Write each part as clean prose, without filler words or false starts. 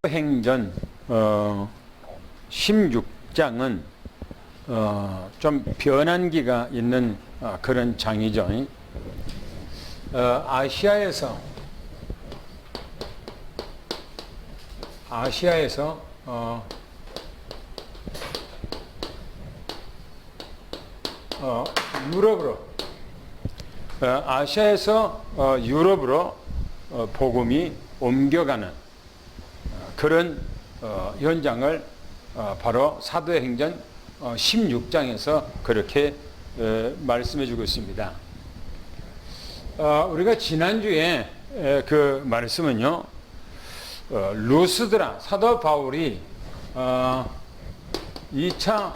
행전 16장은 좀 변환기가 있는 그런 장이죠. 아시아에서 유럽으로 유럽으로 복음이 옮겨가는 그런 현장을 바로 사도행전 16장에서 그렇게 말씀해 주고 있습니다. 우리가 지난주에 그 말씀은요, 루스드라, 사도 바울이 2차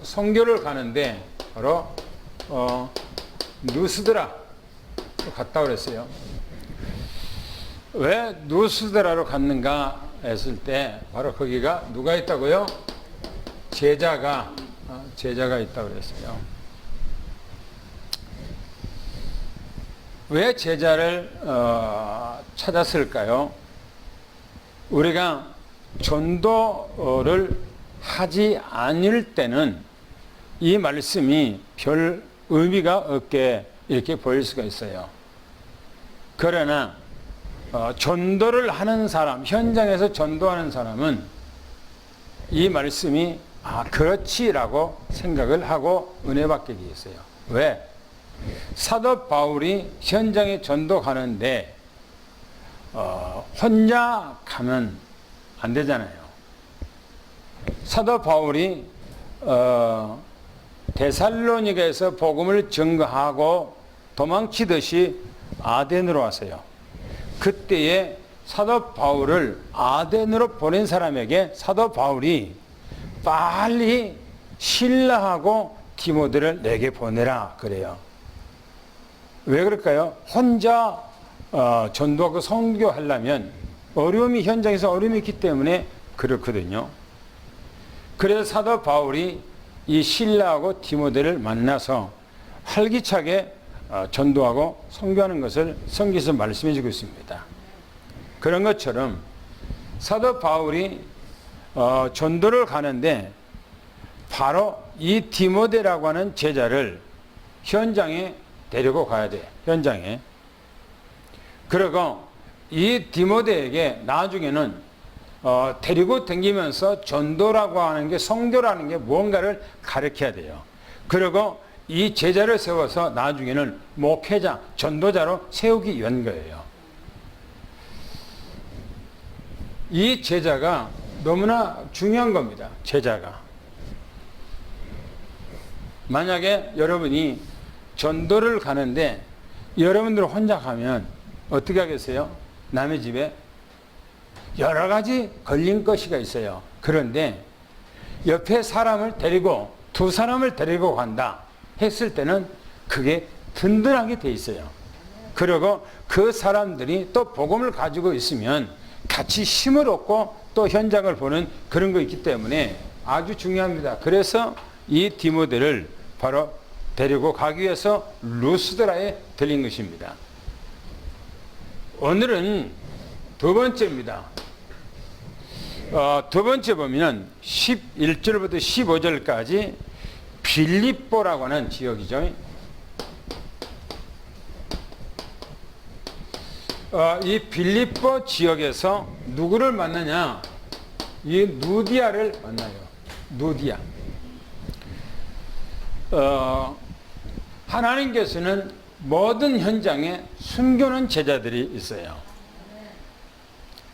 선교를 가는데 바로 루스드라 갔다 그랬어요. 왜 루스드라로 갔는가 했을 때 바로 거기가 누가 있다고요? 제자가 있다고 그랬어요. 왜 제자를 찾았을까요? 우리가 전도를 하지 않을 때는 이 말씀이 별 의미가 없게 이렇게 보일 수가 있어요. 그러나 전도를 하는 사람, 현장에서 전도하는 사람은 이 말씀이 그렇지라고 생각을 하고 은혜받게 되어 있어요. 왜? 사도 바울이 현장에 전도 가는데 혼자 가면 안 되잖아요. 사도 바울이 데살로니가에서 복음을 증거하고 도망치듯이 아덴으로 왔어요. 그때에 사도 바울을 아덴으로 보낸 사람에게 사도 바울이 빨리 신라하고 디모데를 내게 보내라 그래요. 왜 그럴까요? 혼자 전도하고 선교하려면 현장에서 어려움이 있기 때문에 그렇거든요. 그래서 사도 바울이 이 신라하고 디모데를 만나서 활기차게 전도하고 선교하는 것을 성경에서 말씀해 주고 있습니다. 그런 것처럼 사도 바울이 전도를 가는데 바로 이 디모데라고 하는 제자를 현장에 데리고 가야 돼. 현장에. 그리고 이 디모데에게 나중에는 데리고 다니면서 전도라고 하는 게, 선교라는 게 무언가를 가르쳐야 돼요. 그리고 이 제자를 세워서 나중에는 목회자, 전도자로 세우기 위한 거예요. 이 제자가 너무나 중요한 겁니다. 제자가. 만약에 여러분이 전도를 가는데 여러분들 혼자 가면 어떻게 하겠어요? 남의 집에 여러 가지 걸린 것이가 있어요. 그런데 옆에 사람을 데리고, 두 사람을 데리고 간다 했을 때는 그게 든든하게 돼 있어요. 그리고 그 사람들이 또 복음을 가지고 있으면 같이 힘을 얻고 또 현장을 보는 그런 거 있기 때문에 아주 중요합니다. 그래서 이 디모데를 바로 데리고 가기 위해서 루스드라에 들린 것입니다. 오늘은 두 번째입니다. 두 번째 보면 11절부터 15절까지 빌립보라고 하는 지역이죠. 이 빌립보 지역에서 누구를 만나냐? 이 누디아를 만나요. 누디아. 하나님께서는 모든 현장에 숨겨놓은 제자들이 있어요.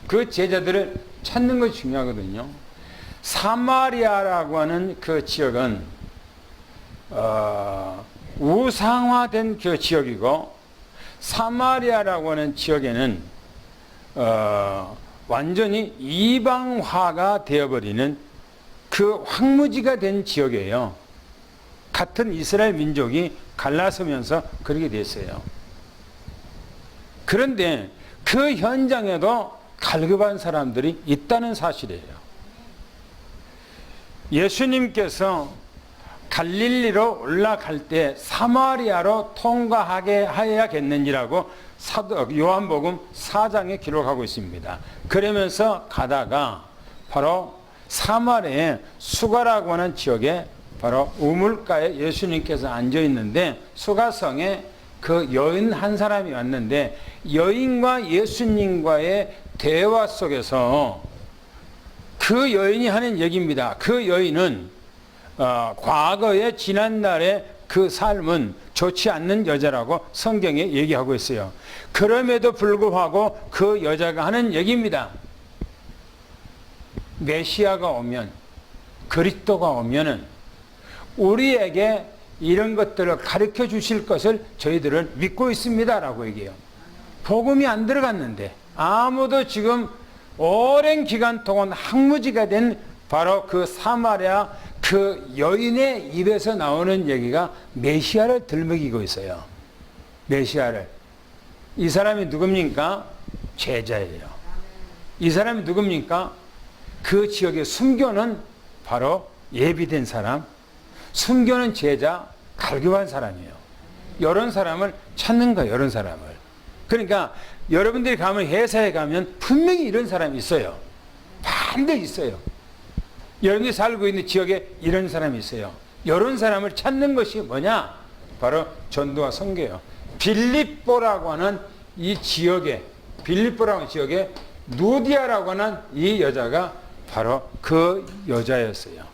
그 제자들을 찾는 것이 중요하거든요. 사마리아라고 하는 그 지역은 우상화된 그 지역이고, 사마리아라고 하는 지역에는 완전히 이방화가 되어버리는 그 황무지가 된 지역이에요. 같은 이스라엘 민족이 갈라서면서 그렇게 됐어요. 그런데 그 현장에도 갈급한 사람들이 있다는 사실이에요. 예수님께서 갈릴리로 올라갈 때 사마리아로 통과하게 하여야겠느니라고 요한복음 4장에 기록하고 있습니다. 그러면서 가다가 바로 사마리아의 수가라고 하는 지역에 바로 우물가에 예수님께서 앉아 있는데 수가성에 그 여인 한 사람이 왔는데 여인과 예수님과의 대화 속에서 그 여인이 하는 얘기입니다. 그 여인은 과거에 지난날의 그 삶은 좋지 않는 여자라고 성경에 얘기하고 있어요. 그럼에도 불구하고 그 여자가 하는 얘기입니다. 메시아가 오면, 그리스도가 오면은 우리에게 이런 것들을 가르쳐 주실 것을 저희들은 믿고 있습니다 라고 얘기해요. 복음이 안 들어갔는데 아무도 지금 오랜 기간 동안 항무지가 된 바로 그 사마리아 그 여인의 입에서 나오는 얘기가 메시아를 들먹이고 있어요. 메시아를. 이 사람이 누굽니까? 제자예요. 이 사람이 누굽니까? 그 지역에 순교는 바로 예비된 사람, 순교는 제자, 갈급한 사람이에요. 이런 사람을 찾는 거예요. 이런 사람을. 그러니까 여러분들이 가면 회사에 가면 분명히 이런 사람이 있어요. 반드시 있어요. 여러분들이 살고 있는 지역에 이런 사람이 있어요. 이런 사람을 찾는 것이 뭐냐? 바로 전도와 선교예요. 빌립보라고 하는 이 지역에, 빌립보라고 하는 지역에 누디아라고 하는 이 여자가 바로 그 여자였어요.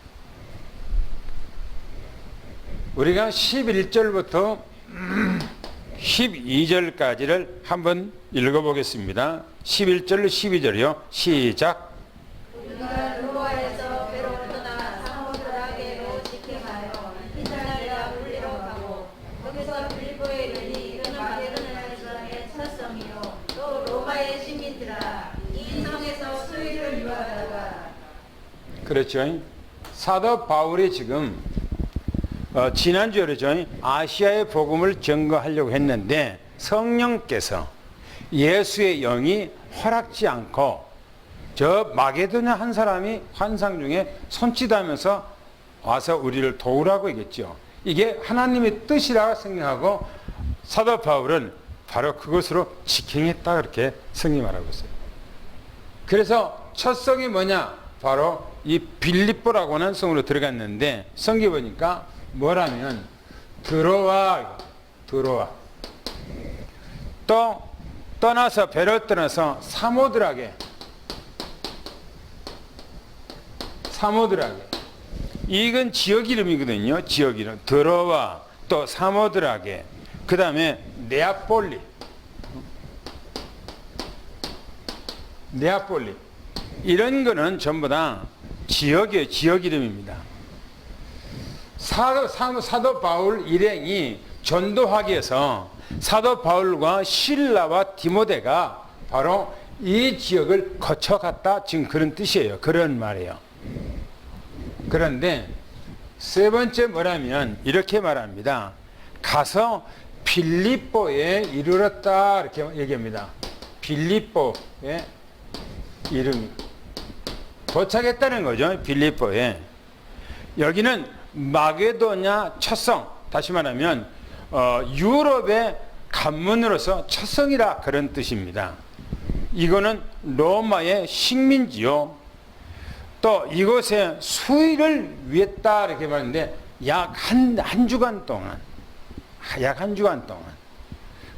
우리가 11절부터 12절까지를 한번 읽어보겠습니다. 11절, 12절이요. 시작. 우리가 루아에서 배로 떠나 사모드라게로 직행하여 이탈리아 물리로 가고 거기서 빌보에 이르니 이는 마게도냐 지방의 첫 성이요 또 로마의 시민들아 이 성에서 수위를 유하다가. 그렇죠. 사도 바울이 지금 지난주에 그렇죠. 아시아의 복음을 증거하려고 했는데 성령께서 예수의 영이 허락지 않고 저 마게도냐 한 사람이 환상 중에 손짓하면서 와서 우리를 도우라고 얘기했죠. 이게 하나님의 뜻이라고 생각하고 사도 바울은 바로 그것으로 직행했다 그렇게 성경이 말하고 있어요. 그래서 첫 성이 뭐냐? 바로 이 빌립보라고 하는 성으로 들어갔는데 성경 보니까 뭐라면 들어와. 또 떠나서 배로 떠나서 사모드라게 이건 지역 이름이거든요. 지역 이름. 들어와. 또 사모드라게. 그 다음에 네아폴리. 이런 거는 전부 다 지역이에요. 지역 이름입니다. 사도 바울 일행이 전도하기 위해서 사도 바울과 실라와 디모데가 바로 이 지역을 거쳐갔다. 지금 그런 뜻이에요. 그런 말이에요. 그런데 세 번째 뭐라면 이렇게 말합니다. 가서 빌립보에 이르렀다 이렇게 얘기합니다. 빌립보의 이름이 도착했다는 거죠. 빌립보에. 여기는 마게도냐 첫성, 다시 말하면 유럽의 관문으로서 첫성이라 그런 뜻입니다. 이거는 로마의 식민지요. 또 이곳에 수의를 위했다 이렇게 말하는데 약 한 주간 동안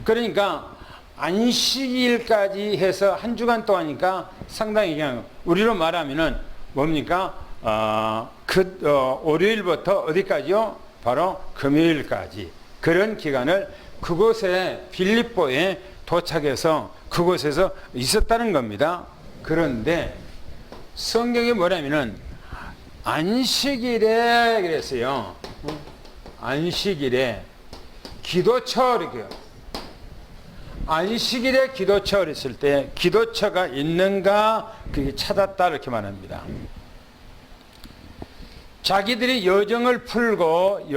그러니까 안식일까지 해서 한 주간 동안이니까 상당히 그냥 우리로 말하면은 뭡니까? 월요일부터 어디까지요? 바로 금요일까지 그런 기간을 그곳에 빌립보에 도착해서 그곳에서 있었다는 겁니다. 그런데 성경이 뭐냐면은 안식일에 그랬어요. 안식일에 기도처 이렇게요. 안식일에 기도처 그랬을 때 기도처가 있는가 그게 찾았다 이렇게 말합니다. 자기들이 여정을 풀고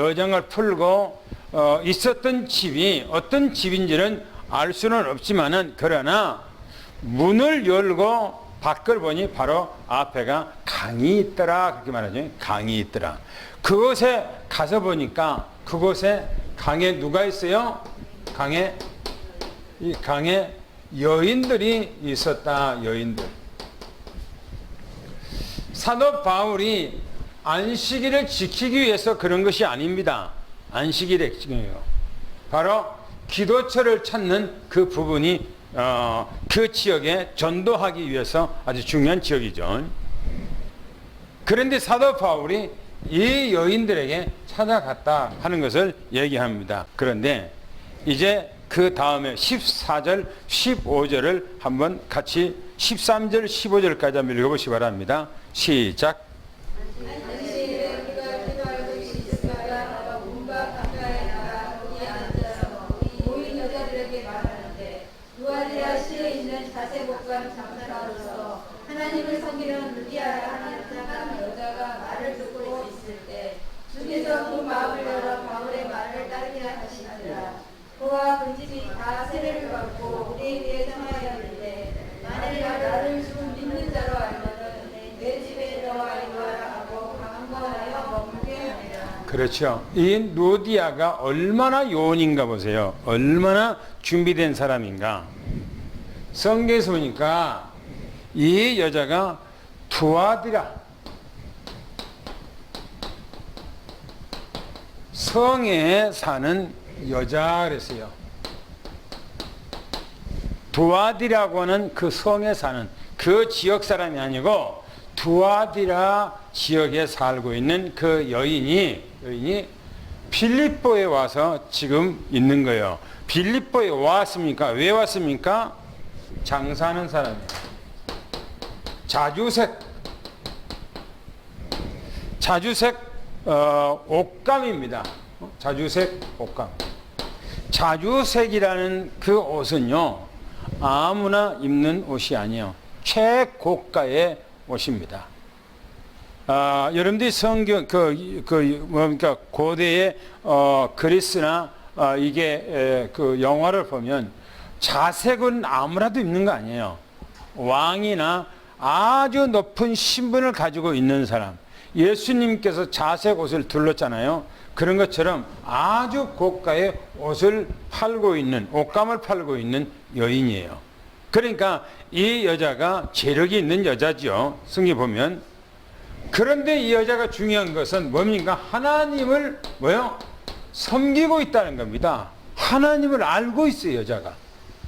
있었던 집이 어떤 집인지는 알 수는 없지만은 그러나 문을 열고 밖을 보니 바로 앞에가 강이 있더라 그렇게 말하죠. 강이 있더라. 그곳에 가서 보니까 그곳에 강에 누가 있어요? 강에 이 강에 여인들이 있었다. 여인들. 사도 바울이 안식일을 지키기 위해서 그런 것이 아닙니다. 안식일의 지켜요. 바로 기도처를 찾는 그 부분이 그 지역에 전도하기 위해서 아주 중요한 지역이죠. 그런데 사도 바울이 이 여인들에게 찾아갔다 하는 것을 얘기합니다. 그런데 이제 그 다음에 14절, 15절을 한번 같이 13절, 15절까지 한번 읽어보시기 바랍니다. 시작. 하나님을 섬기는 루디아라 하는 착한 여자가 말을 듣고 있을 때 주께서 그 마음을 열어 바울의 말을 따르게 하시니라. 그와 그 집이 다 세례를 받고 우리에 대해 청하였는데 만일 나를 주 믿는 자로 알거든 내 집에 너와 이와라 하고 강권하여 머물게 하리라. 그렇죠. 이 루디아가 얼마나 요원인가 보세요. 얼마나 준비된 사람인가. 성경에서 보니까 이 여자가 두아디라 성에 사는 여자 그랬어요. 두아디라고 하는 그 성에 사는 그 지역 사람이 아니고 두아디라 지역에 살고 있는 그 여인이 빌립보에 와서 지금 있는 거예요. 빌립보에 왔습니까? 왜 왔습니까? 장사하는 사람이에요. 자주색 옷감입니다. 자주색 옷감. 자주색이라는 그 옷은요, 아무나 입는 옷이 아니에요. 최고가의 옷입니다. 여러분들이 성경, 뭡니까, 고대의, 그리스나, 이게, 그 영화를 보면 자색은 아무나도 입는 거 아니에요. 왕이나 아주 높은 신분을 가지고 있는 사람. 예수님께서 자색 옷을 둘렀잖아요. 그런 것처럼 아주 고가의 옷을 팔고 있는, 옷감을 팔고 있는 여인이에요. 그러니까 이 여자가 재력이 있는 여자죠. 성경 보면. 그런데 이 여자가 중요한 것은 뭡니까? 하나님을 섬기고 있다는 겁니다. 하나님을 알고 있어요, 여자가.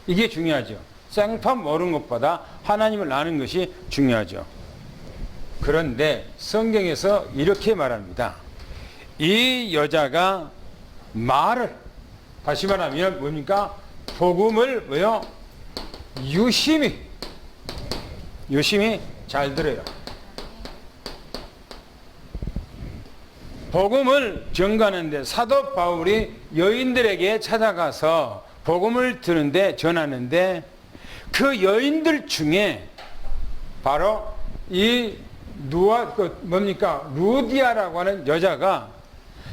이게 중요하죠. 생판 모르는 것보다 하나님을 아는 것이 중요하죠. 그런데 성경에서 이렇게 말합니다. 이 여자가 말을, 다시 말하면 뭡니까? 복음을 유심히 잘 들어요. 복음을 전가하는데 사도 바울이 여인들에게 찾아가서 복음을 드는데 전하는데 그 여인들 중에 바로 이 루디아라고 하는 여자가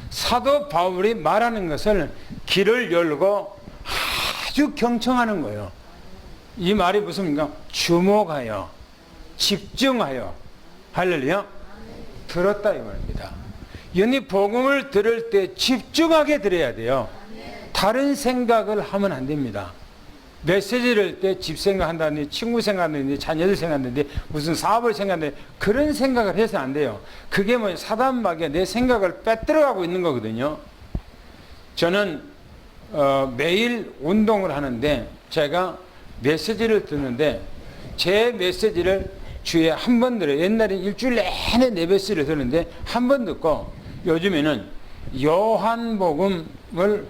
사도 바울이 말하는 것을 귀를 열고 아주 경청하는 거예요. 이 말이 무슨입니까? 주목하여, 집중하여, 할렐루야, 들었다 이 말입니다. 여러분이 복음을 들을 때 집중하게 들어야 돼요. 다른 생각을 하면 안 됩니다. 메시지를 때 집 생각한다든지 친구 생각한다든지 자녀들 생각한다든지 무슨 사업을 생각한다든지 그런 생각을 해서 안 돼요. 그게 사단마귀가 내 생각을 빼들어가고 있는 거거든요. 저는 매일 운동을 하는데 제가 메시지를 듣는데 제 메시지를 주에 한 번 들어요. 옛날에 일주일 내내 내 메시지를 듣는데 한 번 듣고 요즘에는 요한복음을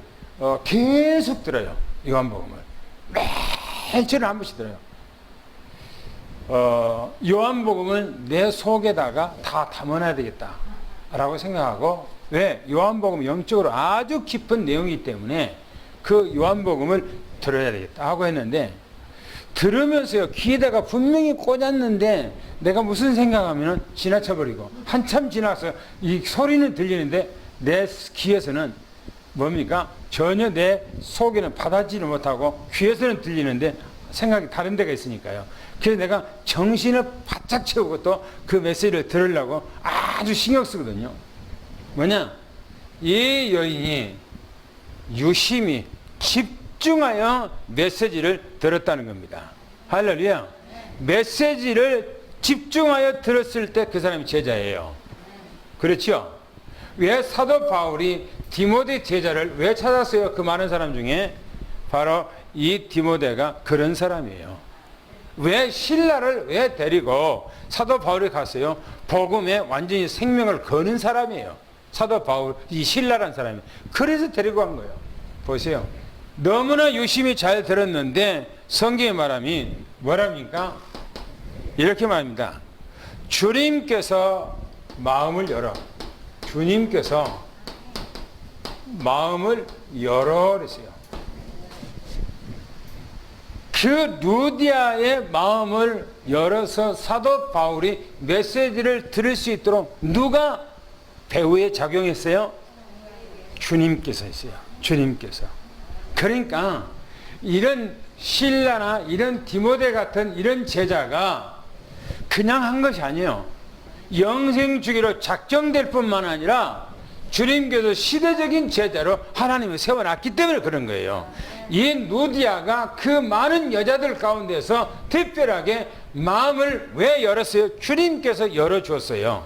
계속 들어요. 요한복음을. 매일 저는 한 번씩 들어요. 요한복음은 내 속에다가 다 담아놔야 되겠다 라고 생각하고, 왜? 요한복음은 영적으로 아주 깊은 내용이기 때문에 그 요한복음을 들어야 되겠다 하고 했는데, 들으면서요, 귀에다가 분명히 꽂았는데 내가 무슨 생각하면 지나쳐버리고 한참 지나서 이 소리는 들리는데 내 귀에서는 뭡니까? 전혀 내 속에는 받아지를 못하고 귀에서는 들리는데 생각이 다른 데가 있으니까요. 그래서 내가 정신을 바짝 채우고 또 그 메시지를 들으려고 아주 신경 쓰거든요. 뭐냐? 이 여인이 유심히 집중하여 메시지를 들었다는 겁니다. 할렐루야. 메시지를 집중하여 들었을 때 그 사람이 제자예요. 그렇죠? 왜 사도 바울이 디모데 제자를 왜 찾았어요? 그 많은 사람 중에 바로 이 디모데가 그런 사람이에요. 왜 신라를 왜 데리고 사도 바울이 갔어요? 복음에 완전히 생명을 거는 사람이에요. 사도 바울, 이 신라라는 사람이. 그래서 데리고 간 거예요. 보세요. 너무나 유심히 잘 들었는데 성경의 말함이 뭐랍니까? 이렇게 말합니다. 주님께서 마음을 열어. 주님께서 마음을 열어 그랬어요. 그 루디아의 마음을 열어서 사도 바울이 메시지를 들을 수 있도록 누가 배후에 작용했어요? 주님께서 했어요. 주님께서. 그러니까 이런 신라나 이런 디모데 같은 이런 제자가 그냥 한 것이 아니에요. 영생 주기로 작정될 뿐만 아니라 주님께서 시대적인 제자로 하나님을 세워놨기 때문에 그런 거예요. 이 누디아가 그 많은 여자들 가운데서 특별하게 마음을 왜 열었어요? 주님께서 열어주었어요.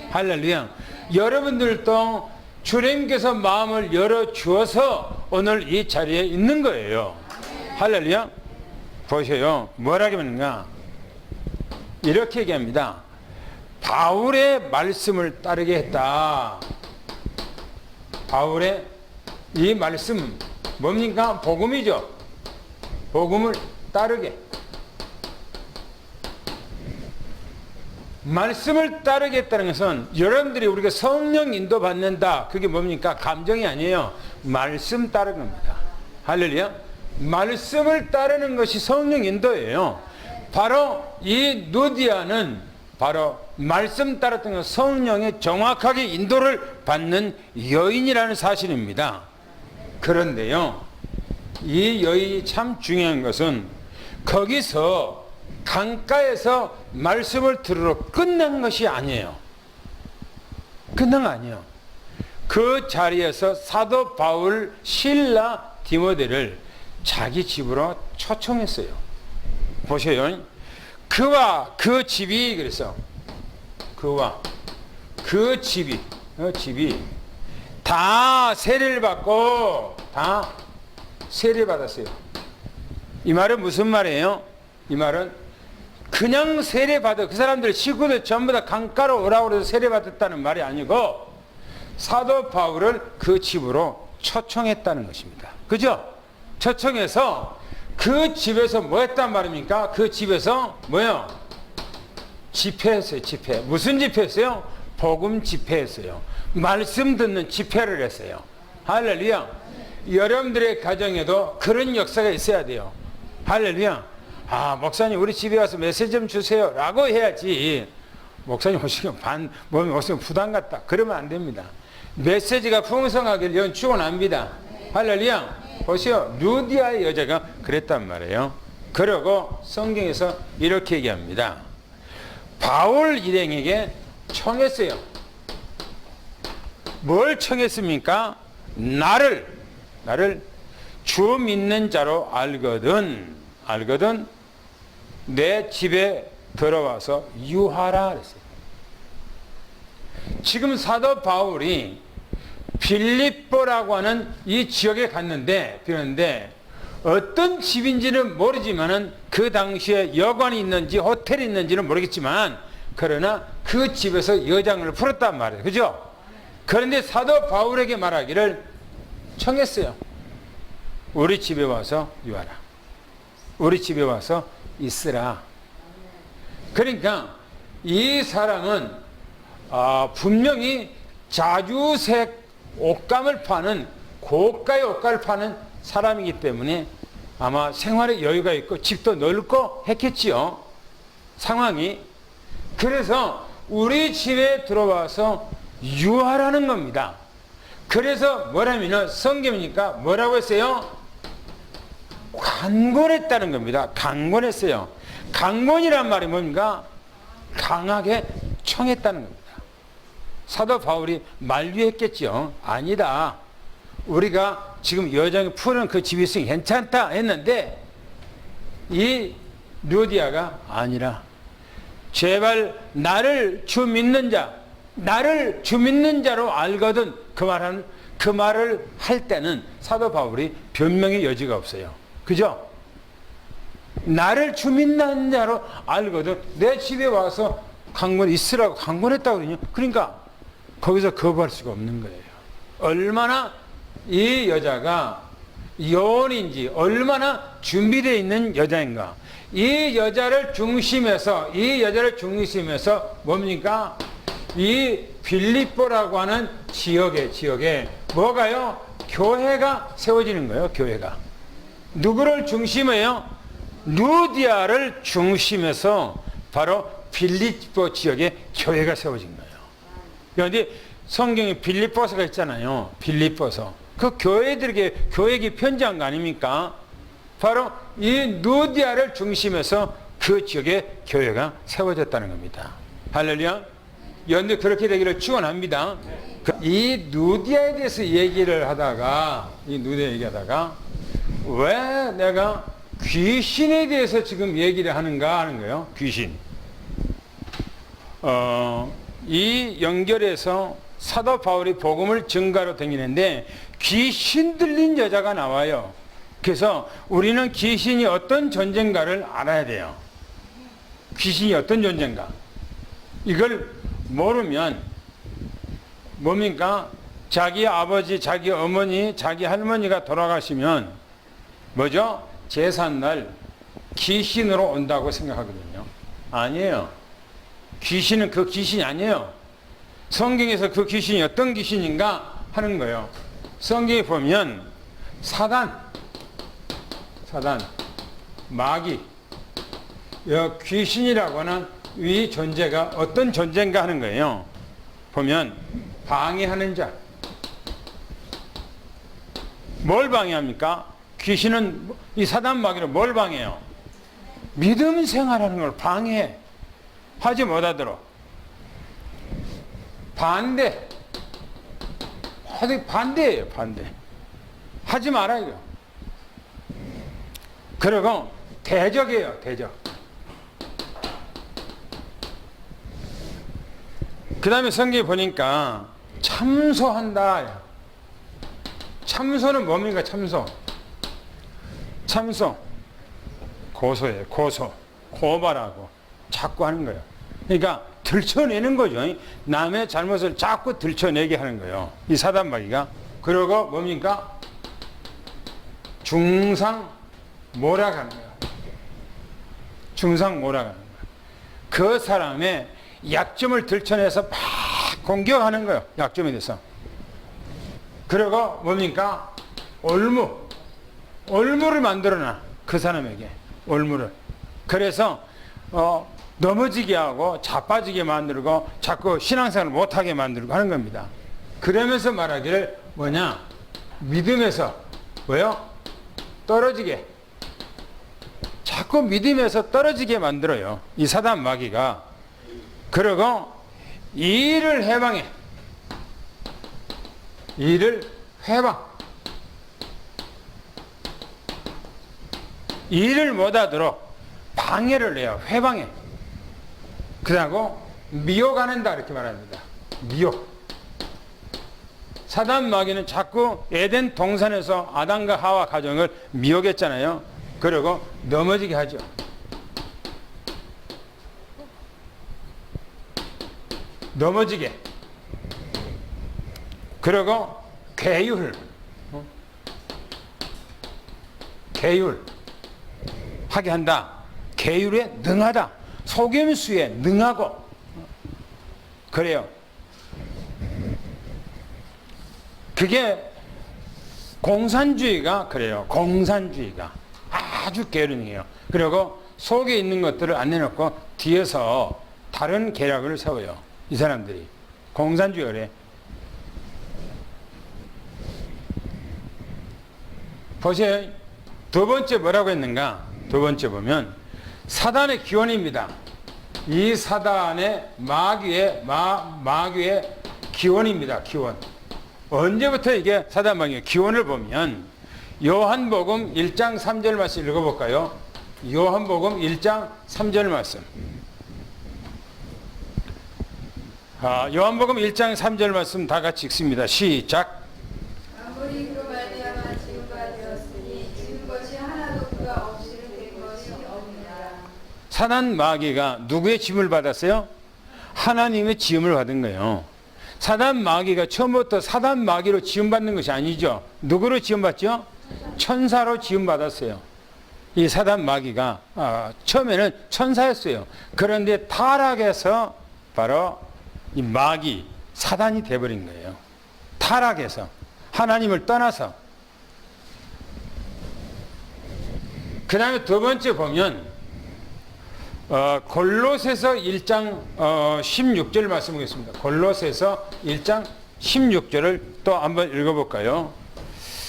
할렐루야. 여러분들도 주님께서 마음을 열어주어서 오늘 이 자리에 있는 거예요. 할렐루야. 보세요. 뭐라고 하는가? 이렇게 얘기합니다. 바울의 말씀을 따르게 했다. 바울의 이 말씀 뭡니까? 복음이죠. 복음을 따르게. 말씀을 따르겠다는 것은 여러분들이 우리가 성령 인도 받는다. 그게 뭡니까? 감정이 아니에요. 말씀 따르는 겁니다. 할렐루야. 말씀을 따르는 것이 성령 인도예요. 바로 이 누디아는 바로 말씀 따랐던 것, 성령의 정확하게 인도를 받는 여인이라는 사실입니다. 그런데요, 이 여인이 참 중요한 것은 거기서 강가에서 말씀을 들으러 끝난 것이 아니에요. 끝난 거 아니에요. 그 자리에서 사도 바울, 신라, 디모데를 자기 집으로 초청했어요. 보세요. 그와 그 집이 그래서 그와 그 집이 다 세례를 받고 다 세례 받았어요. 이 말은 무슨 말이에요? 이 말은 그냥 세례 받아 그 사람들 식구들 전부 다 강가로 오라고 해서 세례 받았다는 말이 아니고 사도 바울을 그 집으로 초청했다는 것입니다. 그죠? 초청해서 그 집에서 뭐 했단 말입니까? 그 집에서 뭐요? 집회했어요. 집회. 무슨 집회했어요? 복음 집회했어요. 말씀 듣는 집회를 했어요. 할렐루야. 여러분들의 가정에도 그런 역사가 있어야 돼요. 할렐루야. 아, 목사님 우리 집에 와서 메시지 좀 주세요 라고 해야지. 목사님 오시면 오시면 부담 같다 그러면 안 됩니다. 메시지가 풍성하길 연 축원합니다. 할렐루야. 보세요. 루디아의 여자가 그랬단 말이에요. 그러고 성경에서 이렇게 얘기합니다. 바울 일행에게 청했어요. 뭘 청했습니까? 나를 주 믿는 자로 알거든 내 집에 들어와서 유하라 그랬어요. 지금 사도 바울이 빌립보라고 하는 이 지역에 갔는데 어떤 집인지는 모르지만은 그 당시에 여관이 있는지 호텔이 있는지는 모르겠지만 그러나 그 집에서 여장을 풀었단 말이에요. 그죠? 그런데 사도 바울에게 말하기를 청했어요. 우리 집에 와서 유하라. 우리 집에 와서 있으라. 그러니까 이 사람은 분명히 자주색 옷감을 파는 고가의 옷감을 파는 사람이기 때문에 아마 생활에 여유가 있고 집도 넓고 했겠지요. 상황이. 그래서 우리 집에 들어와서 유하라는 겁니다. 그래서 뭐라면 성경이니까 뭐라고 했어요? 강권했다는 겁니다. 강권했어요. 강권이란 말이 뭡니까? 강하게 청했다는 겁니다. 사도 바울이 만류했겠죠. 아니다. 우리가 지금 여정이 푸는 그 지휘성이 괜찮다 했는데 이 루디아가 아니라 제발 나를 주 믿는 자, 나를 주 믿는 자로 알거든 그 말을 할 때는 사도 바울이 변명의 여지가 없어요. 그죠? 나를 주 믿는 자로 알거든 내 집에 와서 있으라고 강권했다고 그러냐? 그러니까 거기서 거부할 수가 없는 거예요. 얼마나 이 여자가 요원인지 얼마나 준비되어 있는 여자인가. 이 여자를 중심에서 뭡니까? 이 빌립보라고 하는 지역에 뭐가요? 교회가 세워지는 거예요. 교회가. 누구를 중심에요? 루디아를 중심에서 바로 빌립보 지역에 교회가 세워진 거예요. 그런데 성경에 빌립보서가 있잖아요. 빌립보서. 그 교회들에게 교회에 편지한 거 아닙니까? 바로 이 루디아를 중심해서 그 지역에 교회가 세워졌다는 겁니다. 할렐루야. 그런데 그렇게 되기를 축원합니다. 이 루디아에 대해서 얘기를 하다가 왜 내가 귀신에 대해서 지금 얘기를 하는가 하는 거예요. 귀신. 이 연결해서 사도 바울이 복음을 증가로 다니는데 귀신 들린 여자가 나와요. 그래서 우리는 귀신이 어떤 존재인가를 알아야 돼요. 귀신이 어떤 존재인가. 이걸 모르면 뭡니까? 자기 아버지, 자기 어머니, 자기 할머니가 돌아가시면 뭐죠? 제삿날 귀신으로 온다고 생각하거든요. 아니에요. 귀신은 그 귀신이 아니에요. 성경에서 그 귀신이 어떤 귀신인가 하는 거예요. 성경에 보면 사단, 마귀, 귀신이라고 하는 이 존재가 어떤 존재인가 하는 거예요. 보면 방해하는 자. 뭘 방해합니까? 귀신은 이 사단 마귀를 뭘 방해해요? 믿음 생활하는 걸 방해해. 하지 못하도록. 반대예요, 반대. 하지 말아요. 그리고 대적이에요, 대적. 그 다음에 성경에 보니까 참소한다. 참소는 뭡니까? 참소. 고소예요, 고소. 고발하고 자꾸 하는 거예요. 그러니까 들춰내는 거죠. 남의 잘못을 자꾸 들춰내게 하는 거예요. 이 사단마귀가. 그리고 뭡니까? 중상 몰아가는 거예요. 중상 몰아가는 거예요. 그 사람의 약점을 들춰내서 막 공격하는 거예요. 약점에 대해서. 그리고 뭡니까? 올무를 만들어놔. 그 사람에게. 올무를. 그래서 넘어지게 하고 자빠지게 만들고 자꾸 신앙생활을 못하게 만들고 하는 겁니다. 그러면서 말하기를 뭐냐? 믿음에서 뭐요? 떨어지게. 자꾸 믿음에서 떨어지게 만들어요. 이 사단 마귀가. 그리고 일을 해방해. 일을 못하도록 방해를 해요. 회방해. 그러고 미혹하는다 이렇게 말합니다. 미혹. 사단 마귀는 자꾸 에덴 동산에서 아담과 하와 가정을 미혹했잖아요. 그리고 넘어지게 하죠. 넘어지게. 그리고 계율 하게 한다. 계율에 능하다. 속임수에 능하고 그래요. 그게 공산주의가 그래요. 공산주의가 아주 계율이에요. 그리고 속에 있는 것들을 안 내놓고 뒤에서 다른 계략을 세워요. 이 사람들이 공산주의가 그래. 보세요. 두 번째 뭐라고 했는가? 두 번째 보면 사단의 기원입니다. 이 사단의 마귀의 기원입니다. 기원. 언제부터 이게 사단 마귀가 기원을 보면 요한복음 1장 3절 말씀 읽어볼까요? 요한복음 1장 3절 말씀. 요한복음 1장 3절 말씀 다 같이 읽습니다. 시작. 아무리 그로 말미암아 지음바 되었으니 지은 것이 하나도 그가 없이는 된 것이 없느니라. 사단 마귀가 누구의 지음을 받았어요? 하나님의 지음을 받은 거예요. 사단 마귀가 처음부터 사단 마귀로 지음받는 것이 아니죠. 누구로 지음받죠? 천사로 지음받았어요. 이 사단 마귀가 처음에는 천사였어요. 그런데 타락해서 바로 이 마귀, 사단이 돼버린 거예요. 타락해서 하나님을 떠나서. 그 다음에 두 번째 보면 골로새서 1장 16절 말씀 보겠습니다. 골로새서 1장 16절을 또 한번 읽어볼까요?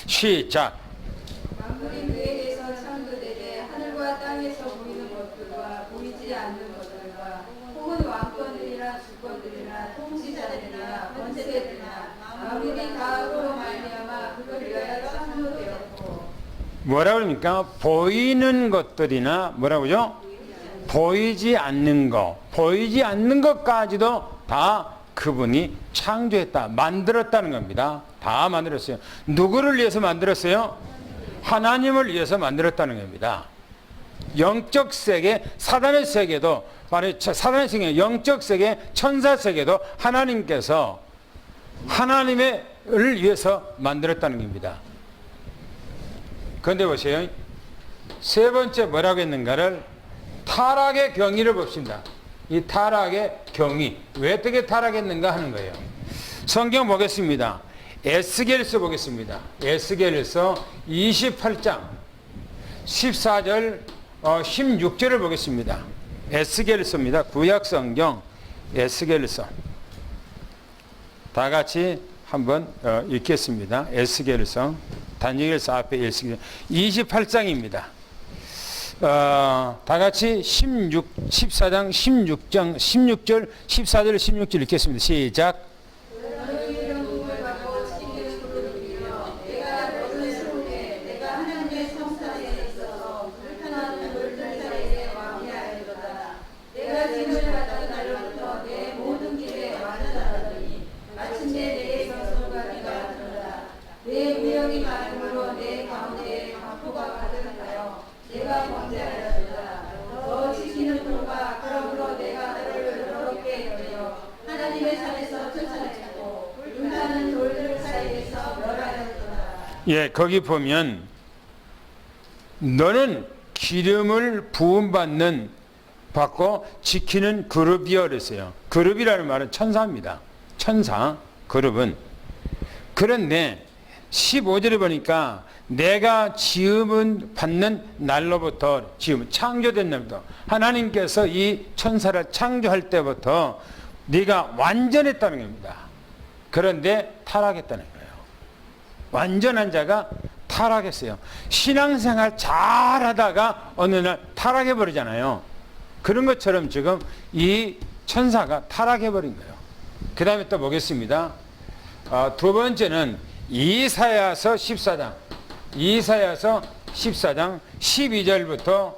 시작. 만물이 그에게서 창조되되 하늘과 땅에서 보이는 것들과 보이지 않는 것들과 혹은 왕권들이나 주권들이나 통치자들이나 권세들이나 만물이 가으로 말미암아 그를 위하여 창조되었고. 뭐라 그럽니까? 보이는 것들이나 뭐라고죠? 보이지 않는 것, 보이지 않는 것까지도 다 그분이 창조했다, 만들었다는 겁니다. 다 만들었어요. 누구를 위해서 만들었어요? 하나님을 위해서 만들었다는 겁니다. 영적 세계, 사단의 세계도, 바로 사단의 세계, 영적 세계, 천사 세계도 하나님께서 하나님을 위해서 만들었다는 겁니다. 그런데 보세요. 세 번째 뭐라고 했는가를 타락의 경위를 봅시다. 이 타락의 경위, 왜 어떻게 타락했는가 하는 거예요. 성경 보겠습니다. 에스겔서 보겠습니다. 에스겔서 28장 14절 16절을 보겠습니다. 에스겔서입니다. 구약성경 에스겔서 다 같이 한번 읽겠습니다. 에스겔서 다니엘서 앞에 에스겔 28장입니다. 다 같이 14장 16절 14절 16절 읽겠습니다. 시작. 예, 거기 보면 너는 기름을 부음받는 받고 지키는 그룹이여 그랬어요. 그룹이라는 말은 천사입니다. 천사, 그룹은. 그런데 15절에 보니까 내가 지음은 받는 날로부터, 지음 창조된 날부터 하나님께서 이 천사를 창조할 때부터 네가 완전했다는 겁니다. 그런데 타락했다는 거예요. 완전한 자가 타락했어요. 신앙생활 잘하다가 어느 날 타락해버리잖아요. 그런 것처럼 지금 이 천사가 타락해버린 거예요. 그 다음에 또 보겠습니다. 두 번째는 이사야서 14장. 이사야서 14장 12절부터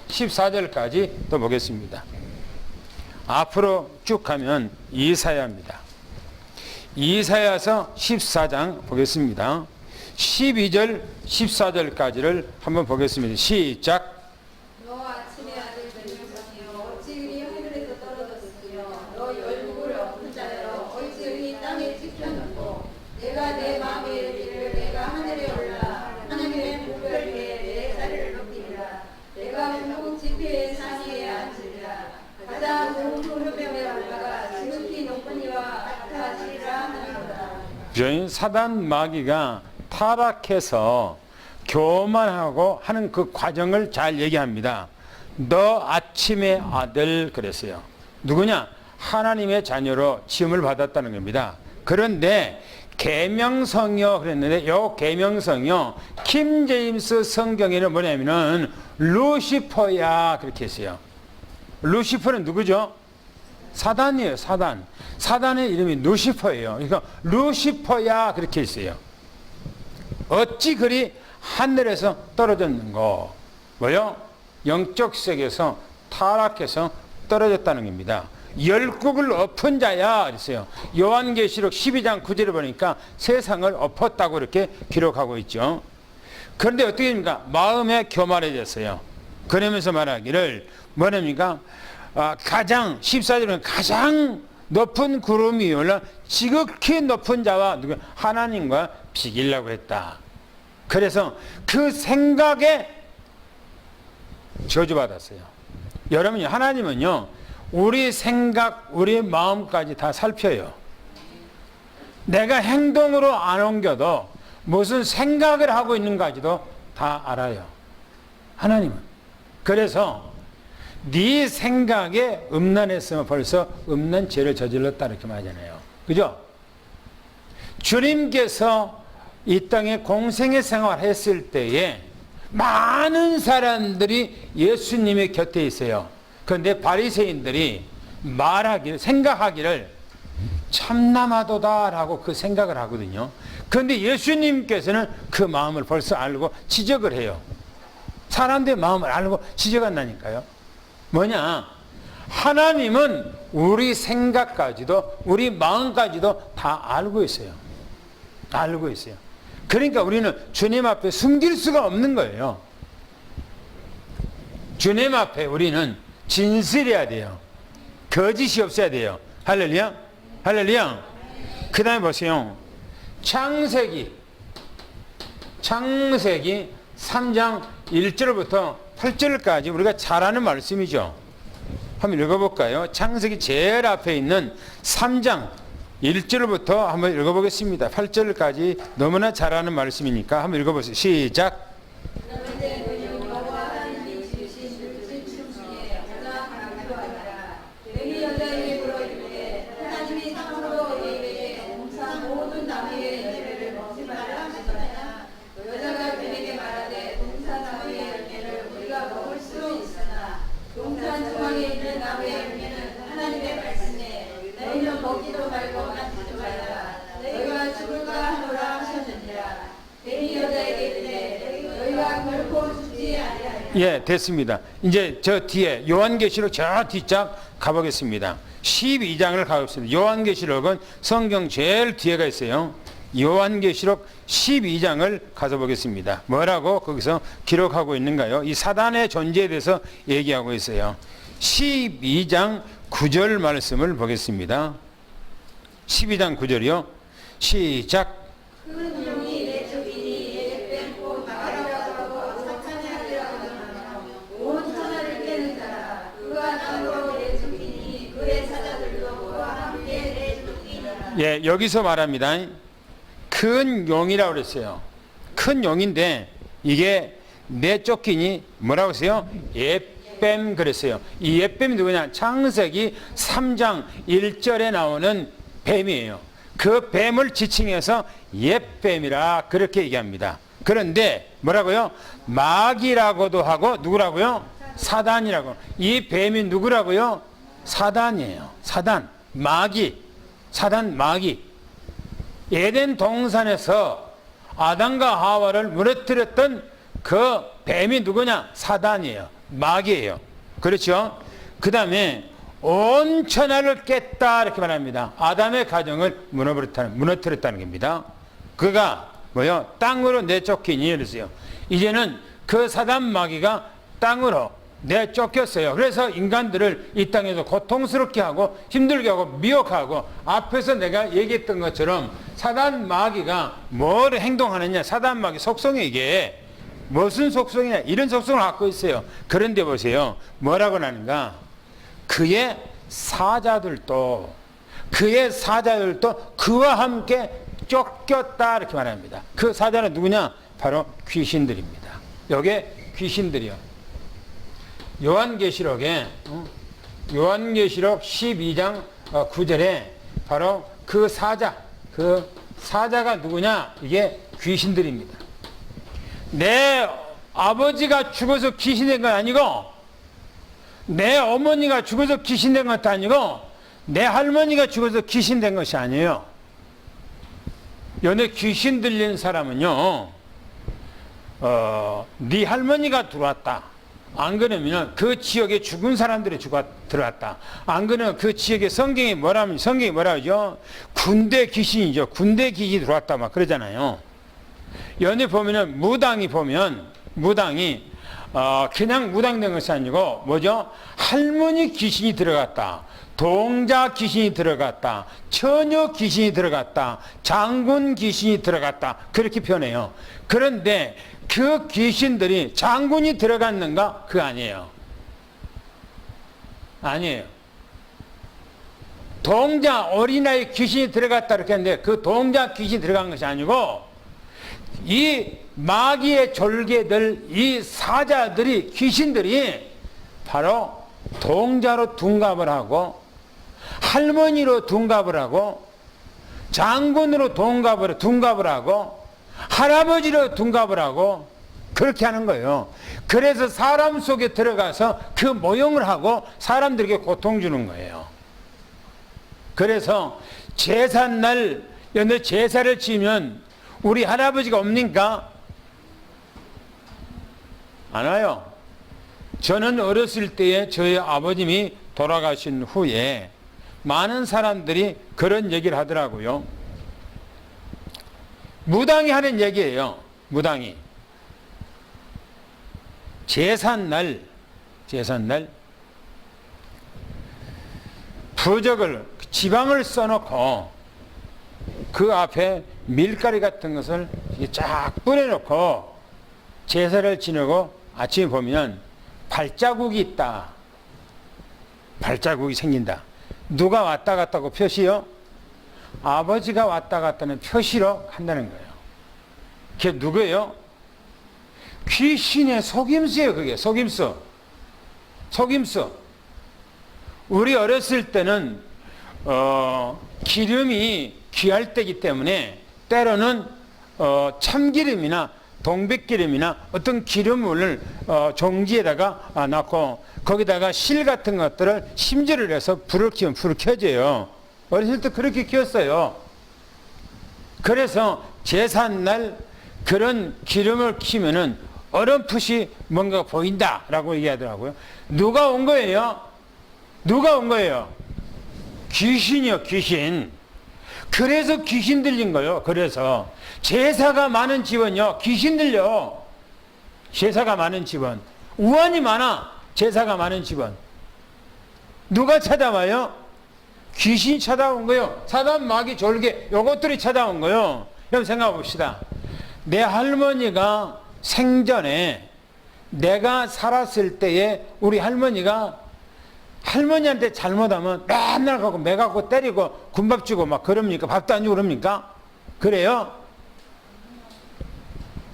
14절까지 또 보겠습니다. 앞으로 쭉 가면 이사야입니다. 이사야서 14장 보겠습니다. 12절 14절까지를 한번 보겠습니다. 시작. 너 아침의 아들 벤야민이여 어찌 그리 하늘에서 떨어졌으며 너 열국을 엎은 자여 어찌 그리 땅에 찍혔느고 내가 내 마음에 이르기를 내가 하늘에 올라 하나님의 목별 위에 내 자리를 높이리라. 내가 궁극 지폐의 상위에 앉으리라. 가장 높은 흐름에 올라가 지극히 높은 이와 같아지리라 하는도다. 사단 마귀가 타락해서 교만하고 하는 그 과정을 잘 얘기합니다. 너 아침의 아들 그랬어요. 누구냐? 하나님의 자녀로 지음을 받았다는 겁니다. 그런데 계명성이요 그랬는데 요 계명성이요 킹 제임스 성경에는 뭐냐면은 루시퍼야 그렇게 했어요. 루시퍼는 누구죠? 사단이에요. 사단. 사단의 이름이 루시퍼예요. 그러니까 루시퍼야 그렇게 있어요. 어찌 그리 하늘에서 떨어졌는고. 뭐요? 영적 세계에서 타락해서 떨어졌다는 겁니다. 열국을 엎은 자야 그랬어요. 요한계시록 12장 9절에 보니까 세상을 엎었다고 이렇게 기록하고 있죠. 그런데 어떻게 됩니까? 마음에 교만해졌어요. 그러면서 말하기를 뭐랍니까? 가장 14절은 가장 높은 구름이 올라 지극히 높은 자와 누구 하나님과 비기려고 했다. 그래서 그 생각에 저주받았어요. 여러분, 하나님은요 우리 생각, 우리 마음까지 다 살펴요. 내가 행동으로 안 옮겨도 무슨 생각을 하고 있는가지도 다 알아요. 하나님은. 그래서 네 생각에 음란했으면 벌써 음란 죄를 저질렀다 이렇게 말하잖아요. 그죠? 주님께서 이 땅에 공생의 생활했을 때에 많은 사람들이 예수님의 곁에 있어요. 그런데 바리새인들이 말하기를, 생각하기를 참남하도다라고 그 생각을 하거든요. 그런데 예수님께서는 그 마음을 벌써 알고 지적을 해요. 사람들의 마음을 알고 지적한다니까요. 뭐냐? 하나님은 우리 생각까지도 우리 마음까지도 다 알고 있어요. 알고 있어요. 그러니까 우리는 주님 앞에 숨길 수가 없는 거예요. 주님 앞에 우리는 진실해야 돼요. 거짓이 없어야 돼요. 할렐루야. 할렐루야. 그 다음에 보세요. 창세기 3장 1절부터 8절까지 우리가 잘 아는 말씀이죠. 한번 읽어볼까요? 창세기 제일 앞에 있는 3장 1절부터 한번 읽어보겠습니다. 8절까지 너무나 잘 아는 말씀이니까 한번 읽어보세요. 시작. 예, 됐습니다. 이제 저 뒤에 요한계시록 저 뒷장 가보겠습니다. 12장을 가보겠습니다. 요한계시록은 성경 제일 뒤에가 있어요. 요한계시록 12장을 가서 보겠습니다. 뭐라고 거기서 기록하고 있는가요? 이 사단의 존재에 대해서 얘기하고 있어요. 12장 9절 말씀을 보겠습니다. 12장 9절이요. 시작. 예, 여기서 말합니다. 큰 용이라고 그랬어요. 큰 용인데 이게 내쫓기니 뭐라고 했어요? 옛뱀 그랬어요. 이 옛뱀이 누구냐? 창세기 3장 1절에 나오는 뱀이에요. 그 뱀을 지칭해서 옛뱀이라 그렇게 얘기합니다. 그런데 뭐라고요? 마귀라고도 하고 누구라고요? 사단이라고. 이 뱀이 누구라고요? 사단이에요. 사단, 마귀. 사단, 마귀. 에덴 동산에서 아담과 하와를 무너뜨렸던 그 뱀이 누구냐? 사단이에요. 마귀예요. 그렇죠? 그 다음에 온 천하를 깼다 이렇게 말합니다. 아담의 가정을 무너뜨렸다는 겁니다. 그가 뭐요? 땅으로 내쫓기니 그랬어요. 이제는 그 사단 마귀가 땅으로 내쫓겼어요. 그래서 인간들을 이 땅에서 고통스럽게 하고 힘들게 하고 미혹하고, 앞에서 내가 얘기했던 것처럼 사단 마귀가 뭘 행동하느냐, 사단 마귀 속성이 이게 무슨 속성이냐, 이런 속성을 갖고 있어요. 그런데 보세요, 뭐라고 하는가? 그의 사자들도 그와 함께 쫓겼다 이렇게 말합니다. 그 사자는 누구냐? 바로 귀신들입니다. 요게 귀신들이요. 요한계시록 12장 9절에 바로 그 사자가 누구냐? 이게 귀신들입니다. 내 아버지가 죽어서 귀신된 건 아니고, 내 어머니가 죽어서 귀신된 것도 아니고, 내 할머니가 죽어서 귀신 된 것이 아니에요. 연애 귀신 들린 사람은요, 네 할머니가 들어왔다. 안 그러면 그 지역에 죽은 사람들이 들어왔다. 안 그러면 그 지역에 성경이 뭐라 하죠? 군대 귀신이죠. 군대 귀신이 들어왔다. 막 그러잖아요. 연애 보면은 무당이 그냥 무당된 것이 아니고 뭐죠? 할머니 귀신이 들어갔다. 동자 귀신이 들어갔다. 처녀 귀신이 들어갔다. 장군 귀신이 들어갔다. 그렇게 표현해요. 그런데 그 귀신들이 장군이 들어갔는가? 그거 아니에요. 아니에요. 동자 어린아이 귀신이 들어갔다 이렇게 했는데 그 동자 귀신이 들어간 것이 아니고 이 마귀의 졸개들, 이 사자들이, 귀신들이 바로 동자로 둔갑을 하고 할머니로 둔갑을 하고 장군으로 둔갑을 하고 할아버지로 둔갑을 하고 그렇게 하는 거예요. 그래서 사람 속에 들어가서 그 모형을 하고 사람들에게 고통 주는 거예요. 그래서 제삿날 연애 제사를 지면 우리 할아버지가 옵니까? 안 와요. 저는 어렸을 때에 저희 아버님이 돌아가신 후에 많은 사람들이 그런 얘기를 하더라고요. 무당이 하는 얘기예요. 무당이. 제삿날 부적을 지방을 써놓고 그 앞에 밀가루 같은 것을 쫙 뿌려놓고 제사를 지내고 아침에 보면 발자국이 있다. 발자국이 생긴다. 누가 왔다 갔다고 표시요? 아버지가 왔다 갔다는 표시로 한다는 거예요. 그게 누구예요? 귀신의 속임수예요. 그게 속임수. 우리 어렸을 때는 기름이 귀할 때이기 때문에 때로는 참기름이나 동백기름이나 어떤 기름을 종지에다가 넣고 거기다가 실 같은 것들을 심지를 해서 불을 켜면 불을 켜져요. 어렸을 때 그렇게 키웠어요. 그래서 제삿날 그런 기름을 키면은 어렴풋이 뭔가 보인다라고 얘기하더라고요. 누가 온 거예요? 귀신이요, 귀신. 그래서 귀신 들린 거예요. 그래서 제사가 많은 집은요, 귀신 들려. 제사가 많은 집은 우환이 많아. 제사가 많은 집은 누가 찾아와요? 귀신이 찾아온 거예요. 사단 마귀 졸개 요것들이 찾아온 거예요. 여러분 생각해 봅시다. 내 할머니가 생전에 내가 살았을 때에 우리 할머니한테 잘못하면 맨날 가고 매갖고 때리고 군밥 주고 막 그럽니까? 밥도 안 주고 그럽니까? 그래요?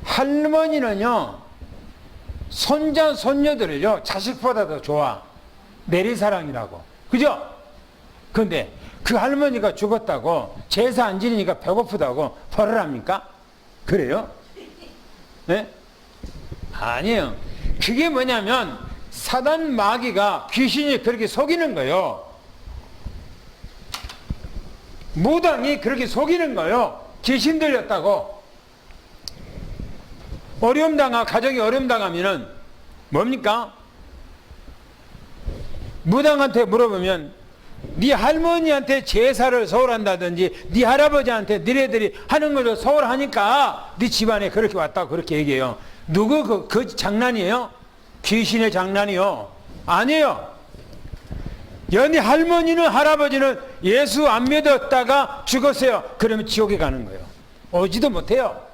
할머니는요, 손자, 손녀들을요, 자식보다 더 좋아. 내리사랑이라고. 그죠? 근데 그 할머니가 죽었다고 제사 안 지니까 배고프다고 벌을 합니까? 그래요? 네? 아니에요. 그게 뭐냐면 사단 마귀가 귀신이 그렇게 속이는 거예요. 무당이 그렇게 속이는 거예요. 귀신 들렸다고. 가정이 어려움 당하면은 뭡니까? 무당한테 물어보면 네 할머니한테 제사를 소홀한다든지 네 할아버지한테 너희들이 하는 것을 소홀하니까 네 집안에 그렇게 왔다고 그렇게 얘기해요. 누구 그 장난이에요? 귀신의 장난이요? 아니에요. 연희 할머니는 할아버지는 예수 안 믿었다가 죽었어요. 그러면 지옥에 가는 거예요. 오지도 못해요.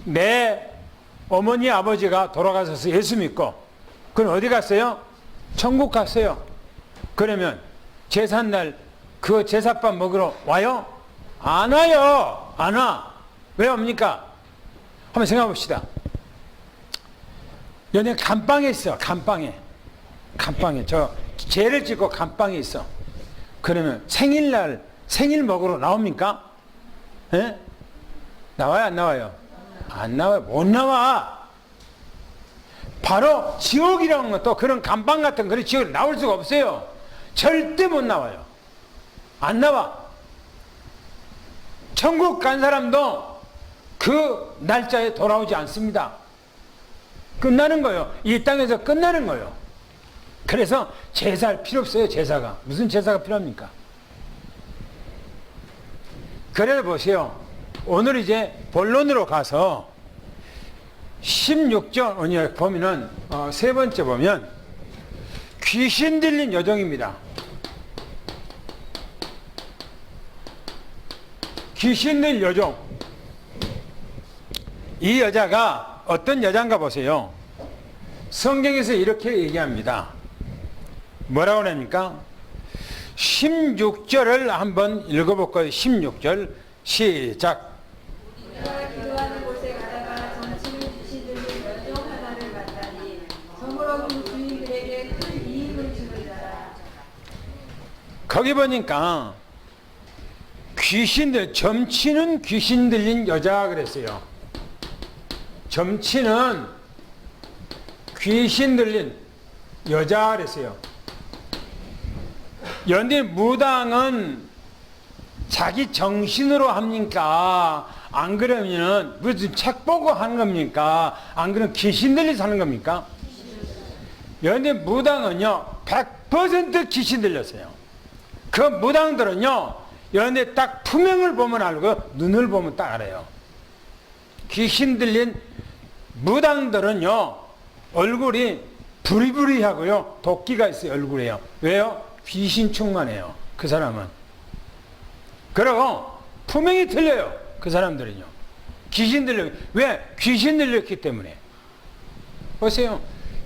내 어머니 아버지가 돌아가셔서 예수 믿고 그럼 어디 갔어요? 천국 갔어요. 그러면 제삿날 그 제사밥 먹으러 와요? 안 와요. 안 와. 왜 옵니까? 한번 생각해 봅시다. 연애 감방에 있어. 감방에 저 죄를 짓고 감방에 있어. 그러면 생일날 생일 먹으러 나옵니까? 에? 나와요 안 나와요? 안 나와요. 못 나와. 바로 지옥이라는 것도 그런 감방 같은 그런 지옥에 나올 수가 없어요. 절대 못 나와요. 안 나와. 천국 간 사람도 그 날짜에 돌아오지 않습니다. 끝나는 거예요. 이 땅에서 끝나는 거예요. 그래서 제사할 필요 없어요. 제사가. 무슨 제사가 필요합니까? 그래서 보세요. 오늘 이제 본론으로 가서 16절 보면은 세 번째 보면 귀신 들린 여종입니다. 귀신 들린 여종. 이 여자가 어떤 여자인가 보세요. 성경에서 이렇게 얘기합니다. 뭐라고 합니까? 16절을 한번 읽어볼까요? 16절 시작. 우리가 기도하는 곳에 가다가 점치는 귀신 들린 여종 하나를 만나니 저물어 그 주인들에게 큰 이익을 주느니라. 거기 보니까 점치는 귀신 들린 여자 그랬어요. 점치는 귀신 들린 여자 그랬어요. 연대 무당은 자기 정신으로 합니까? 안 그러면 무슨 책 보고 하는 겁니까? 안 그러면 귀신 들려서 하는 겁니까? 연대 무당은요 100% 귀신 들렸어요. 그 무당들은요 연대 딱 투명을 보면 알고 눈을 보면 딱 알아요. 귀신 들린 무당들은요 얼굴이 부리부리하고요 도끼가 있어요. 얼굴에요. 왜요? 귀신 충만해요. 그 사람은. 그리고 투명이 틀려요. 그 사람들은요. 귀신 들려. 왜? 귀신 들렸기 때문에. 보세요.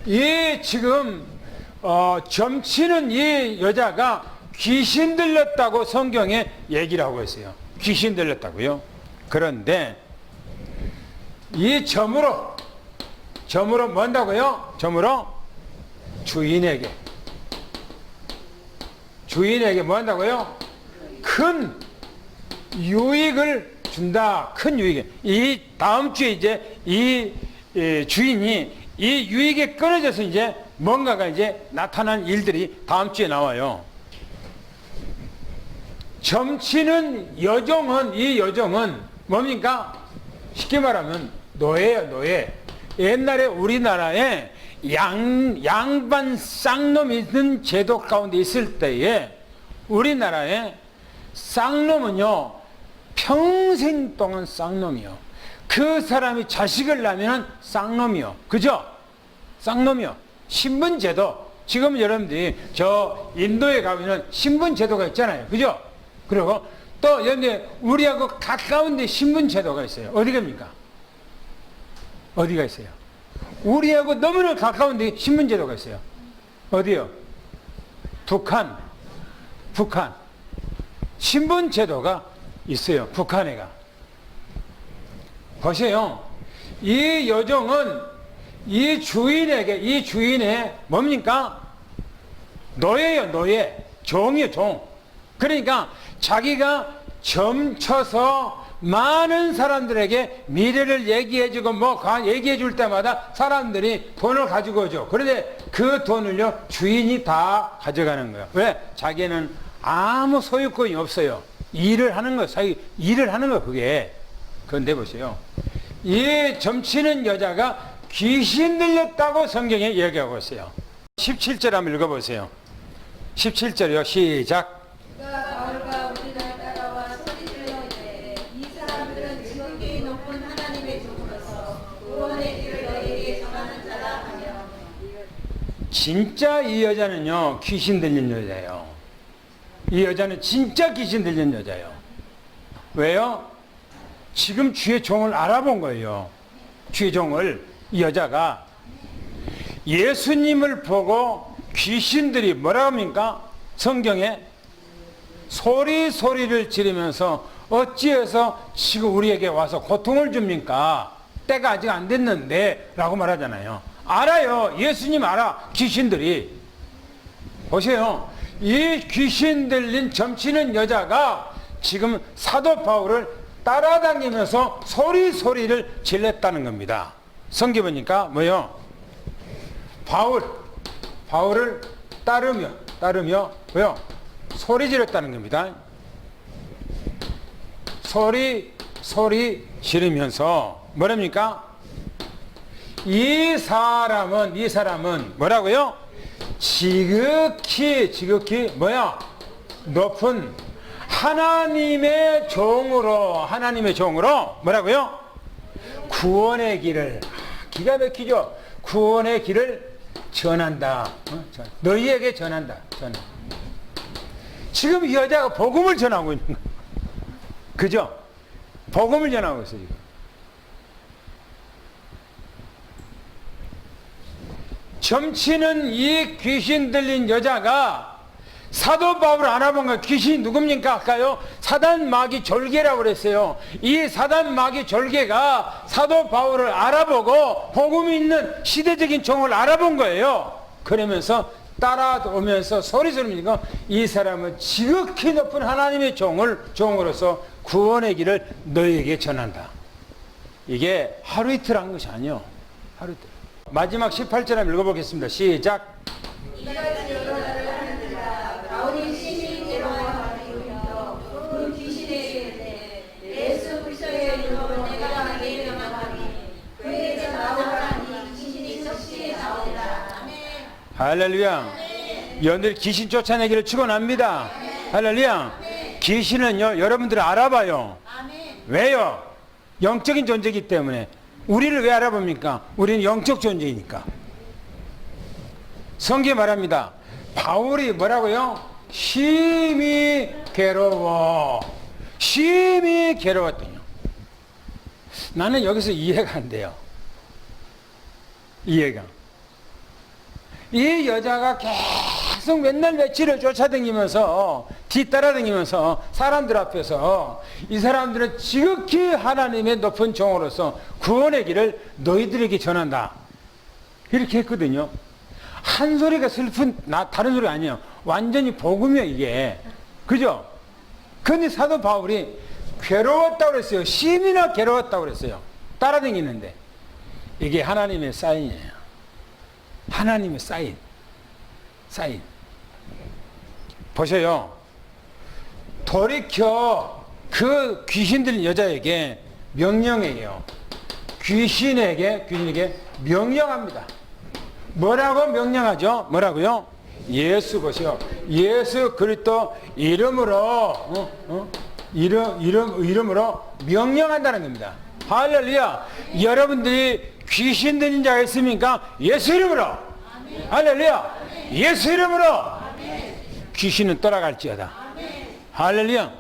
이 지금 점치는 이 여자가 귀신 들렸다고 성경에 얘기를 하고 있어요. 귀신 들렸다고요. 그런데 이 점으로 뭔다고요? 점으로 주인에게 뭐 한다고요? 큰 유익을 준다. 큰 유익. 이 다음 주에 이제 이 주인이 이 유익에 끊어져서 이제 뭔가가 이제 나타난 일들이 다음 주에 나와요. 점치는 여종은, 이 여종은 뭡니까? 쉽게 말하면 노예예요, 노예. 옛날에 우리나라에 양반 쌍놈이 있는 제도 가운데 있을 때에 우리나라에 쌍놈은요 평생 동안 쌍놈이요. 그 사람이 자식을 낳으면 쌍놈이요. 그죠? 쌍놈이요. 신분제도. 지금 여러분들이 저 인도에 가면은 신분제도가 있잖아요. 그죠? 그리고 또 여기 우리하고 가까운 데 신분제도가 있어요. 어디 갑니까? 어디가 있어요? 우리하고 너무나 가까운 데 신분제도가 있어요. 어디요? 북한. 신분제도가 있어요. 북한에가. 보세요. 이 여종은 이 주인의 뭡니까? 노예예요, 노예. 종이요, 종. 그러니까 자기가 점쳐서 많은 사람들에게 미래를 얘기해주고 얘기해줄 때마다 사람들이 돈을 가지고 오죠. 그런데 그 돈을요 주인이 다 가져가는 거예요. 왜? 자기는 아무 소유권이 없어요. 일을 하는 거, 그게. 그런데 보세요. 이 점치는 여자가 귀신 들렸다고 성경에 얘기하고 있어요. 17절 한번 읽어보세요. 17절이요. 시작. 그가 바울과 우리를 따라와 소리질러 이르되 이 사람들은 지극히 높은 하나님의 종으로서 구원의 길을 너희에게 전하는 자라 하며. 진짜 이 여자는요 귀신 들린 여자예요. 이 여자는 진짜 귀신 들린 여자예요. 왜요? 지금 주의 종을 알아본 거예요. 주의 종을. 이 여자가 예수님을 보고 귀신들이 뭐라 합니까? 성경에 소리를 지르면서 어찌해서 지금 우리에게 와서 고통을 줍니까? 때가 아직 안 됐는데 라고 말하잖아요. 알아요. 예수님 알아. 귀신들이. 보세요. 이 귀신 들린 점치는 여자가 지금 사도 바울을 따라다니면서 소리를 질렀다는 겁니다. 성경 보니까 뭐요? 바울을 따르며 따르며 뭐요? 소리 지르었다는 겁니다. 소리 지르면서 뭐랍니까? 이 사람은 뭐라고요? 지극히 뭐야? 높은 하나님의 종으로 뭐라고요? 구원의 길을, 기가 막히죠? 구원의 길을 전한다. 너희에게 전한다. 지금 이 여자가 복음을 전하고 있는 거예요. 그죠? 복음을 전하고 있어요, 지금. 점치는 이 귀신 들린 여자가 사도 바울을 알아본 거 귀신이 누굽니까? 아까요? 사단 마귀 졸개라고 그랬어요. 이 사단 마귀 졸개가 사도 바울을 알아보고 복음이 있는 시대적인 종을 알아본 거예요. 그러면서 따라오면서 소리 지르니까 이 사람은 지극히 높은 하나님의 종으로서 구원의 길을 너희에게 전한다. 이게 하루 이틀 한 것이 아니요. 하루 이틀. 마지막 18절 한번 읽어보겠습니다. 시작. 이같이 여러분을 하는지라 바울이 심히 괴로워하며 그 귀신에게 이르되 예수 그리스도의 이름으로 내가 너에게 명하노니 그에게서 나오라니 귀신이 즉시 나오리라. 아멘. 할렐루야. 여러분들 귀신 쫓아내기를 축원합니다. 할렐루야. 귀신은요, 여러분들을 알아봐요. 왜요? 영적인 존재이기 때문에. 우리를 왜 알아봅니까? 우리는 영적 존재이니까. 성경에 말합니다. 바울이 뭐라고요? 심히 괴로웠더니요. 나는 여기서 이해가 안 돼요. 이해가. 이 여자가 계속 맨날 며칠을 쫓아다니면서 뒤따라다니면서 사람들 앞에서 이 사람들은 지극히 하나님의 높은 종으로서 구원의 길을 너희들에게 전한다. 이렇게 했거든요. 한 소리가 슬픈 다른 소리가 아니에요. 완전히 복음이에요, 이게. 그죠? 근데 사도 바울이 괴로웠다고 그랬어요. 심히나 괴로웠다고 그랬어요. 따라다니는데. 이게 하나님의 사인이에요. 하나님의 사인. 보세요. 돌이켜 그 귀신 들린 여자에게 명령해요. 귀신에게 명령합니다. 뭐라고 명령하죠? 뭐라고요? 예수 보세요. 예수 그리스도 이름으로 이름으로 명령한다는 겁니다. 할렐루야. 여러분들이 귀신 들린 자가 있습니까? 예수 이름으로. 할렐루야. 예수 이름으로 귀신은 떠나갈지어다. 할렐루야.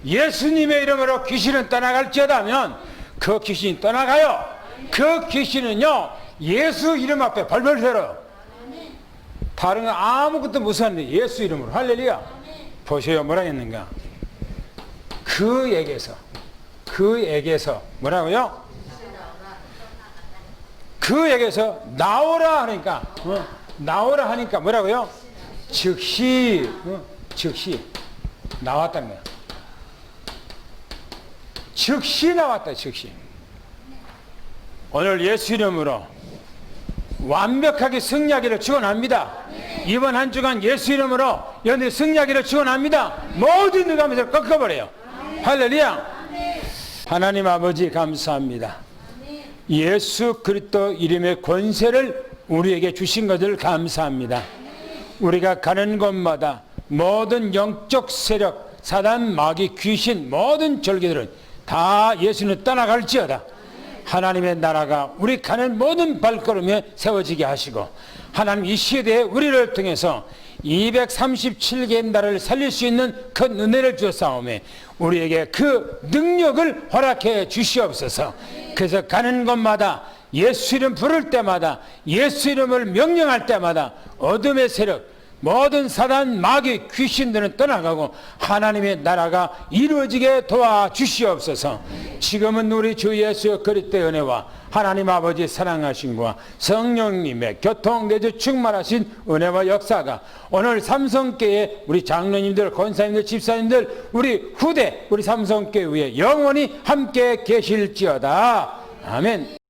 예수님의 이름으로 귀신은 떠나갈지어다 하면 그 귀신이 떠나가요. 그 귀신은요, 예수 이름 앞에 벌벌 떨어요. 다른 건 아무것도 무서운데 예수 이름으로. 할렐루야. 보세요. 뭐라 했는가? 그에게서 뭐라고요? 그에게서 나오라 하니까 뭐라고요? 즉시 나왔다는 거야. 즉시 나왔다. 즉시. 오늘 예수 이름으로 완벽하게 승리하기를 축원합니다. 이번 한 주간 예수 이름으로 여러분들 승리하기를 축원합니다. 모든 누가면서 꺾어버려요. 할렐루야. 하나님 아버지 감사합니다. 예수 그리스도 이름의 권세를 우리에게 주신 것을 감사합니다. 우리가 가는 곳마다 모든 영적 세력, 사단, 마귀, 귀신, 모든 절개들은 다 예수는 떠나갈지어다. 하나님의 나라가 우리 가는 모든 발걸음에 세워지게 하시고, 하나님 이 시대에 우리를 통해서 237개의 나라를 살릴 수 있는 큰 은혜를 주사오매 우리에게 그 능력을 허락해 주시옵소서. 그래서 가는 곳마다 예수 이름 부를 때마다, 예수 이름을 명령할 때마다 어둠의 세력, 모든 사단, 마귀, 귀신들은 떠나가고 하나님의 나라가 이루어지게 도와주시옵소서. 지금은 우리 주 예수 그리스도의 은혜와 하나님 아버지 사랑하심과 성령님의 교통 내주 충만하신 은혜와 역사가 오늘 삼성교회 우리 장로님들, 권사님들, 집사님들, 우리 후대 우리 삼성교회 위에 영원히 함께 계실지어다. 아멘.